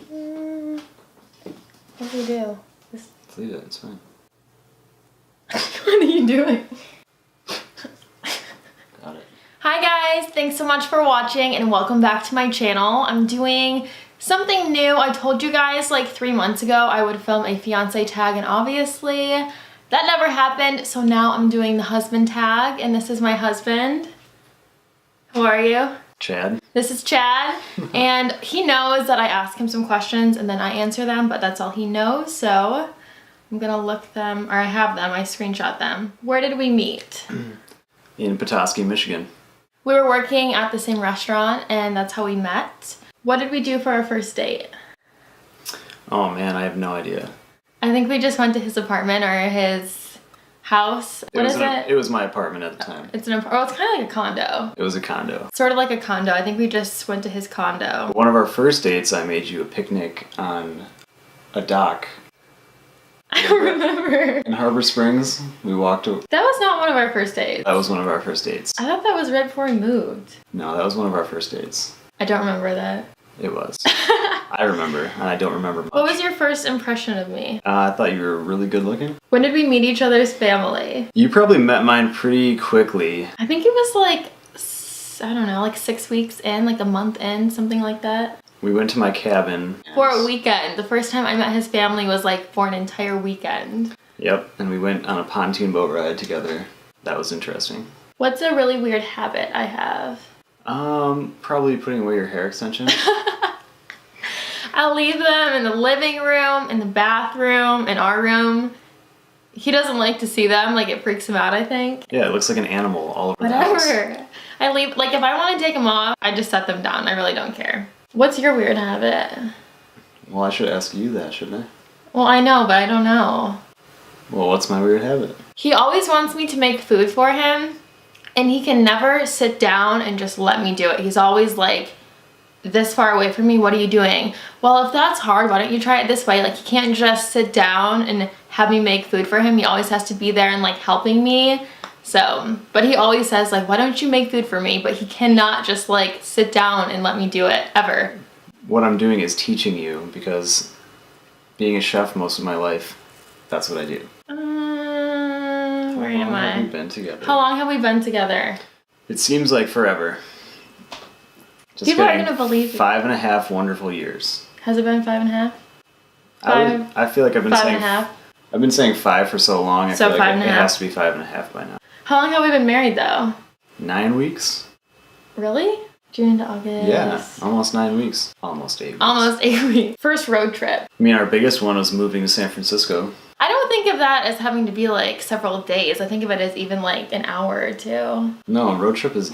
What do we do? Just leave it, it's fine. What are you doing? Got it. Hi guys, thanks so much for watching and welcome back to my channel. I'm doing something new. I told you guys like 3 months ago I would film a fiance tag, and obviously that never happened. So now I'm doing the husband tag, and this is my husband. Who are you? Chad. This is Chad, and he knows that I ask him some questions and then I answer them, but that's all he knows. So I'm gonna look them, or I have them, I screenshot them. Where did we meet? In Petoskey, Michigan. We were working at the same restaurant, and that's how we met. What did we do for our first date? Oh man, I have no idea. I think we just went to his apartment or his house. What is it? It was my apartment at the time. It's kind of like a condo. It was a condo. Sort of like a condo. I think we just went to his condo. One of our first dates, I made you a picnic on a dock. I don't remember. In Harbor Springs, we walked. That was not one of our first dates. That was one of our first dates. I thought that was right before we moved. No, that was one of our first dates. I don't remember that. It was. I remember, and I don't remember much. What was your first impression of me? I thought you were really good looking. When did we meet each other's family? You probably met mine pretty quickly. I think it was like, I don't know, like 6 weeks in, like a month in, something like that. We went to my cabin. For a weekend. The first time I met his family was like for an entire weekend. Yep, and we went on a pontoon boat ride together. That was interesting. What's a really weird habit I have? Probably putting away your hair extensions. I'll leave them in the living room, in the bathroom, in our room. He doesn't like to see them, like it freaks him out, I think. Yeah, it looks like an animal all over the house. Whatever. I leave, like if I want to take them off, I just set them down. I really don't care. What's your weird habit? Well, I should ask you that, shouldn't I? Well, I know, but I don't know. Well, what's my weird habit? He always wants me to make food for him, and he can never sit down and just let me do it. He's always like, this far away from me, what are you doing? Well, if that's hard, why don't you try it this way? Like, he can't just sit down and have me make food for him. He always has to be there and like helping me. So, but he always says like, why don't you make food for me? But he cannot just like sit down and let me do it, ever. What I'm doing is teaching you, because being a chef most of my life, that's what I do. Where am How long have I? we been together? How long have we been together? It seems like forever. Just People kidding. aren't gonna believe it. 5.5 wonderful years. Has it been 5.5? I feel like I've been saying 5.5? I've been saying 5 for so long. I So feel like 5.5. it has to be 5.5 by now. How long have we been married though? 9 weeks? Really? June to August. Yeah, almost 9 weeks. Almost 8 weeks. Almost 8 weeks. First road trip. I mean, our biggest one was moving to San Francisco. I don't think of that as having to be like several days. I think of it as even like an hour or two. No, a road trip is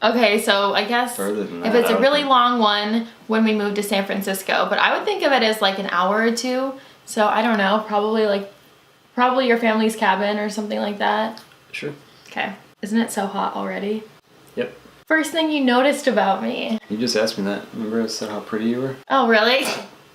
Okay, so I guess further than that. if it's a really long one, when we moved to San Francisco, but I would think of it as like an hour or two. So I don't know, probably your family's cabin or something like that. Sure. Okay. Isn't it so hot already? Yep. First thing you noticed about me. You just asked me that. Remember I said how pretty you were? Oh, really?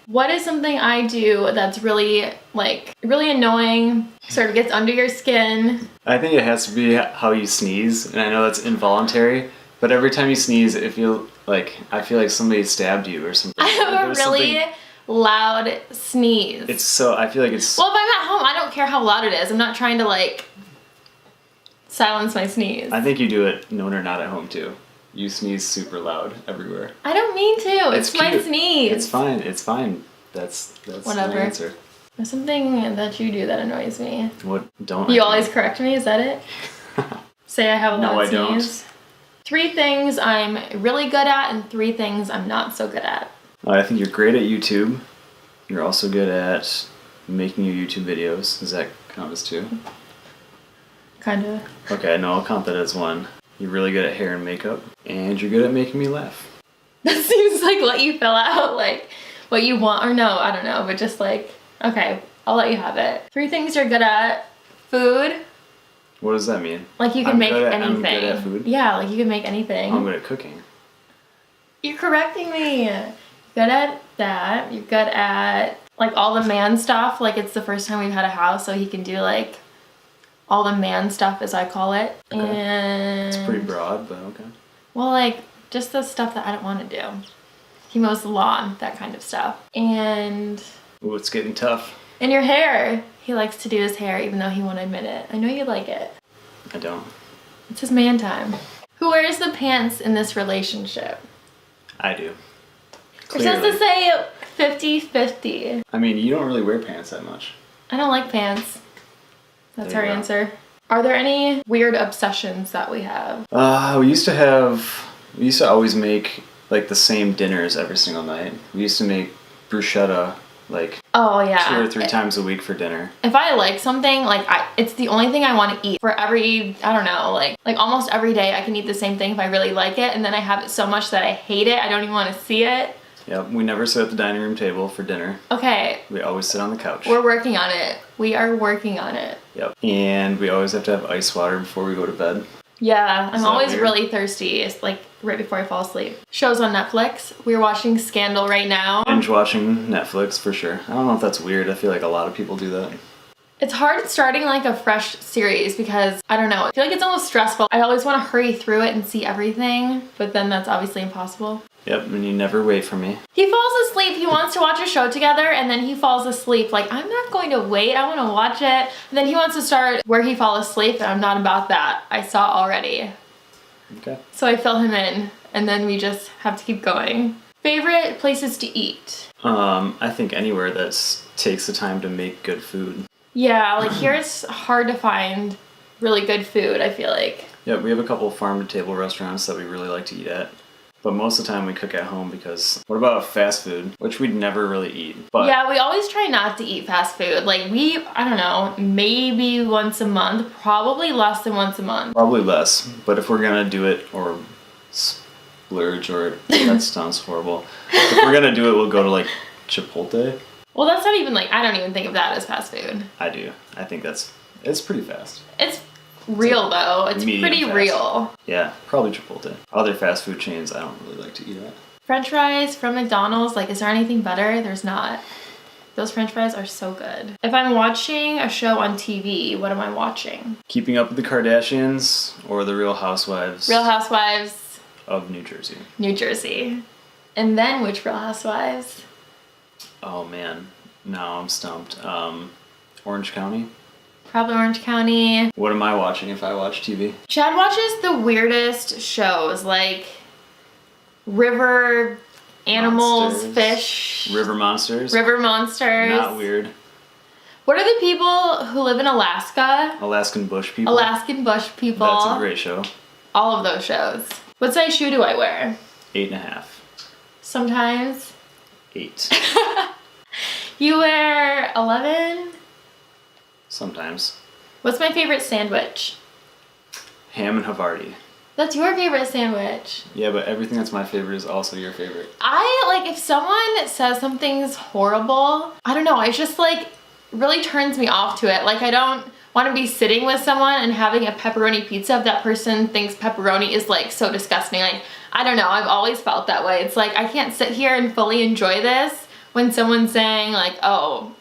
What is something I do that's really, like, really annoying, sort of gets under your skin? I think it has to be how you sneeze, and I know that's involuntary, but every time you sneeze, I feel like somebody stabbed you or something. I have Like, a there's really something- loud sneeze. I feel like it's... Well, if I'm at home, I don't care how loud it is. I'm not trying to, like, silence my sneeze. I think you do it known or not at home, too. You sneeze super loud everywhere. I don't mean to. It's my cute. sneeze. It's fine. It's fine. That's Whatever. the answer. There's something that you do that annoys me. What don't You I always do? correct me, is that it? Say I have a No, loud I don't. sneeze. 3 things I'm really good at and 3 things I'm not so good at. I think you're great at YouTube. You're also good at making your YouTube videos. Does that count as 2? Kinda. Okay, no, I'll count that as 1. You're really good at hair and makeup. And you're good at making me laugh. That seems like what you fill out, like what you want, or no, I don't know, but just like, okay, I'll let you have it. 3 things you're good at. Food. What does that mean? Like you can I'm make good at- anything. I'm good at food? Yeah, like you can make anything. I'm good at cooking. You're correcting me. You're good at that. You're good at like all the man stuff. Like it's the first time we've had a house, so he can do like all the man stuff, as I call it. Okay. And It's pretty broad, but okay. well, like just the stuff that I don't want to do. He mows the lawn, that kind of stuff. And Ooh, it's getting tough. in your hair. He likes to do his hair even though he won't admit it. I know you like it. I don't. It's his man time. Who wears the pants in this relationship? I do. You're supposed to say 50-50. I mean, you don't really wear pants that much. I don't like pants. That's There our you go. answer. Are there any weird obsessions that we have? We used to always make like the same dinners every single night. We used to make bruschetta like Oh yeah. 2 or 3 times a week for dinner. If I like something, it's the only thing I want to eat for every, I don't know, like almost every day I can eat the same thing if I really like it, and then I have it so much that I hate it, I don't even want to see it. Yep, we never sit at the dining room table for dinner. Okay, We always sit on the couch. we're working on it. We are working on it. Yep. And we always have to have ice water before we go to bed. Yeah, I'm that always weird? really thirsty. It's like right before I fall asleep. Shows on Netflix. We're watching Scandal right now. Binge watching Netflix for sure. I don't know if that's weird. I feel like a lot of people do that. It's hard starting like a fresh series because, I don't know, I feel like it's almost stressful. I always want to hurry through it and see everything, but then that's obviously impossible. Yep, and you never wait for me. He falls asleep. He wants to watch a show together, and then he falls asleep. Like, I'm not going to wait. I want to watch it. And then he wants to start where he falls asleep, and I'm not about that. I saw already. Okay. So I fill him in, and then we just have to keep going. Favorite places to eat? I think anywhere that takes the time to make good food. Yeah, like here it's hard to find really good food, I feel like. Yeah, we have a couple farm-to-table restaurants that we really like to eat at. But most of the time we cook at home because what about fast food, which we'd never really eat. But Yeah, we always try not to eat fast food. Like I don't know, maybe once a month, probably less than once a month. probably less. But if we're gonna do it or splurge, or that sounds horrible. If we're gonna do it, we'll go to like Chipotle. Well, that's not even I don't even think of that as fast food. I do. I think it's pretty fast. It's real though. It's medium pretty fast. real. Yeah, probably Chipotle. Other fast food chains I don't really like to eat at. French fries from McDonald's, is there anything better? There's not. Those French fries are so good. If I'm watching a show on TV, what am I watching? Keeping Up with the Kardashians or The Real Housewives Real Housewives, of New Jersey. New Jersey. And then which Real Housewives? Oh man, now I'm stumped. Orange County. Probably Orange County. What am I watching if I watch TV? Chad watches the weirdest shows, like river animals, Monsters. fish, River Monsters. river monsters. Not weird. What are the people who live in Alaska? Alaskan Bush People. Alaskan bush people. That's a great show. All of those shows. What size shoe do I wear? 8.5. Sometimes. 8. You wear 11? Sometimes. What's my favorite sandwich? Ham and Havarti. That's your favorite sandwich. Yeah, but everything that's my favorite is also your favorite. If someone says something's horrible, I don't know, it just really turns me off to it. I don't want to be sitting with someone and having a pepperoni pizza if that person thinks pepperoni is so disgusting. I don't know, I've always felt that way. It's I can't sit here and fully enjoy this when someone's saying oh,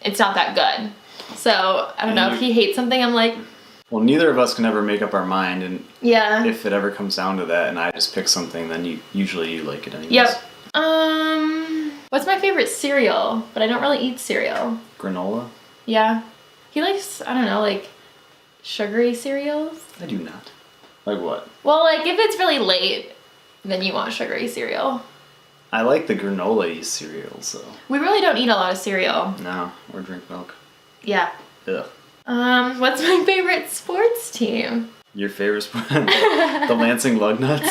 it's not that good. So, I don't know, if he hates something, I'm Well, neither of us can ever make up our mind, and yeah. if it ever comes down to that and I just pick something, then you like it anyways. Yep. What's my favorite cereal? But I don't really eat cereal. Granola? Yeah. He likes, I don't know, sugary cereals. I do not. Like what? Well, if it's really late, then you want sugary cereal. I like the granola cereal, so. We really don't eat a lot of cereal. No, or drink milk. Yeah. Ugh. What's my favorite sports team? Your favorite sport? The Lansing Lugnuts?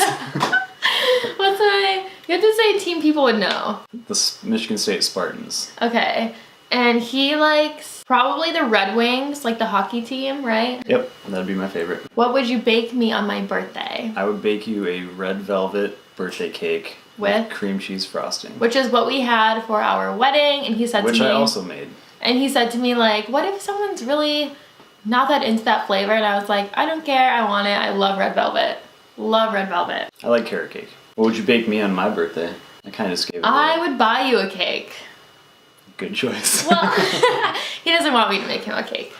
You have to say a team people would know. The Michigan State Spartans. Okay. And he likes probably the Red Wings, the hockey team, right? Yep, that'd be my favorite. What would you bake me on my birthday? I would bake you a red velvet birthday cake With? cream cheese frosting. Which is what we had for our wedding, and he said Which to me... I also made. And he said to me, what if someone's really not that into that flavor? And I was like, I don't care, I want it. I love red velvet. Love red velvet. I like carrot cake. What would you bake me on my birthday? I kind of just gave it I away. would buy you a cake. Good choice. Well, he doesn't want me to make him a cake.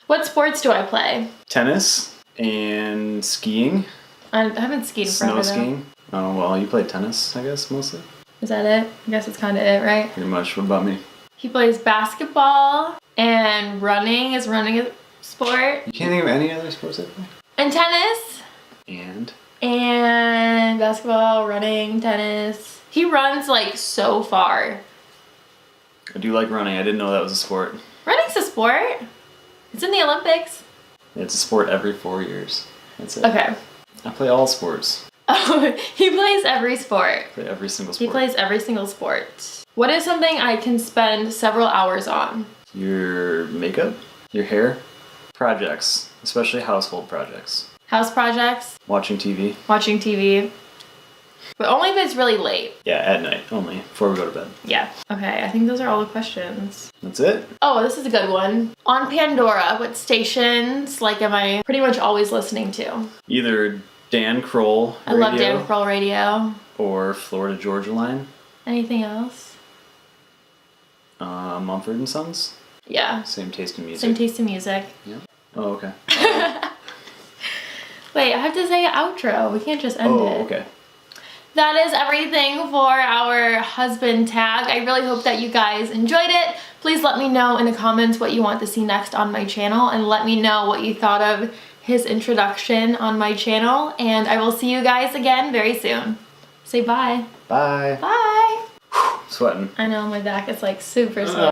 What sports do I play? Tennis and skiing. I haven't skied Snow forever, though. skiing. Oh, well, you play tennis, I guess, mostly. Is that it? I guess it's kind of it, right? Pretty much. What about me? He plays basketball and running. Is running a sport? You can't think of any other sports I play? And tennis. And basketball, running, tennis. He runs like so far. I do like running. I didn't know that was a sport. Running's a sport. It's in the Olympics. It's a sport every 4 years. That's it. Okay. I play all sports. Oh, he plays every sport. I play every single He sport. plays every single sport. What is something I can spend several hours on? Your makeup, your hair, projects, especially household projects. House projects, Watching TV. watching TV. But only if it's really late. Yeah, at night only, before we go to bed. Yeah. Okay, I think those are all the questions. That's it. Oh, this is a good one. On Pandora, what stations am I pretty much always listening to? Either Dan Kroll I love Dan Kroll radio. or Florida Georgia Line. Anything else? Mumford & Sons. Yeah. Same taste in music. Same taste in music. Yeah. Oh, okay. Wait, I have to say outro. We can't just end it. Oh, okay. That is everything for our husband tag. I really hope that you guys enjoyed it. Please let me know in the comments what you want to see next on my channel, and let me know what you thought of his introduction on my channel, and I will see you guys again very soon. Say bye. Bye. Bye. Sweating. I know, my back is like super sweaty.